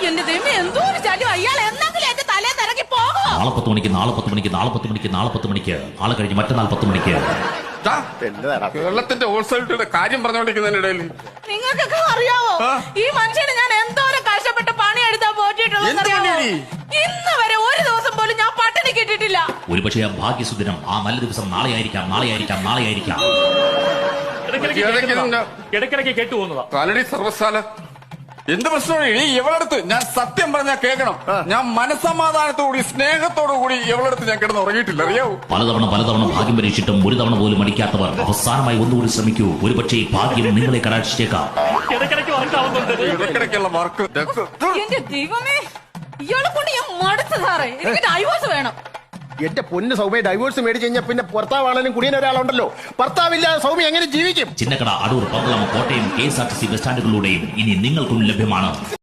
എന്റെ ദൈവമേ, എന്തോ ഒരു ചാലും അയാൾ എന്തെങ്കിലും എന്റെ തലേ തിറങ്ങി പോകുമോ? നാളെ 10 മണിക്ക്, നാളെ 10 മണിക്ക്, നാളെ 10 മണിക്ക്, നാളെ 10 മണിക്ക്, നാളെ കഴിഞ്ഞ് മറ്റന്നാൾ 10 മണിക്ക്. കേരളത്തിന്റെ ഹോൾസെയിലിറ്റിയുടെ കാര്യം പറഞ്ഞുകൊണ്ടിരിക്കുന്നതിനിടയിൽ നിങ്ങൾക്കൊക്കെ അറിയാവോ ഈ മനുഷ്യനെ ഞാൻ എന്തോരം കഷ്ടപ്പെട്ട് പണിയെടുത്താ പോറ്റിട്ടുള്ളത്? ഇന്ന് വരെ ഒരു ദിവസം പോലും ഞാൻ പട്ടിണി കിട്ടിയിട്ടില്ല. ഒരുപക്ഷെ ആ ഭാഗ്യസുദിനം, ആ നല്ല ദിവസം നാളെ ആയിരിക്കാം, നാളെ ആയിരിക്കാം, നാളെ ആയിരിക്കാം. ഇടയ്ക്കിടയ്ക്ക് കേട്ടു പോകുന്നതാ. കാലടി സർവശാല എന്ത് പ്രശ്നമാണ് ഈ ഇവളടുത്ത് ഞാൻ സത്യം പറഞ്ഞാൽ കേൾക്കണം. ഞാൻ മനസ്സമാധാനത്തോടുകൂടി സ്നേഹത്തോടുകൂടി ഇവളടുത്ത് ഞാൻ കിടന്ന് ഉറങ്ങിയിട്ടില്ല, അറിയാവൂ. പലതവണ ഭാഗ്യം പരീക്ഷിച്ചിട്ടും ഒരു തവണ പോലും മടിക്കാത്തവർ അവസാനമായി ഒന്നുകൂടി ശ്രമിക്കൂ. ഒരുപക്ഷെ ഭാഗ്യം നിങ്ങളെ കടാക്ഷിച്ചേക്കാം. ഇടയ്ക്കിടയ്ക്കുള്ള വർക്ക്. എന്റെ ദൈവമേ, ഇയാളെ കൊണ്ട് ഞാൻ മടുത്തു സാറേ. എനിക്ക് ഡൈവോഴ്സ് വേണം. എന്റെ പൊന്ന് സൗമ്യ, ഡൈവോഴ്സ് മേടിച്ചു കഴിഞ്ഞാൽ പിന്നെ ഭർത്താവാണെങ്കിലും കുടിയൻ ഒരാളുണ്ടല്ലോ. ഭർത്താവില്ലാതെ സൗമ്യ എങ്ങനെ ജീവിക്കും? ചിന്നക്കട, അടൂർ, പന്തളം, കോട്ടയം KSRTC ബസ് സ്റ്റാൻഡുകളിലൂടെയും ഇനി നിങ്ങൾക്കും ലഭ്യമാണ്.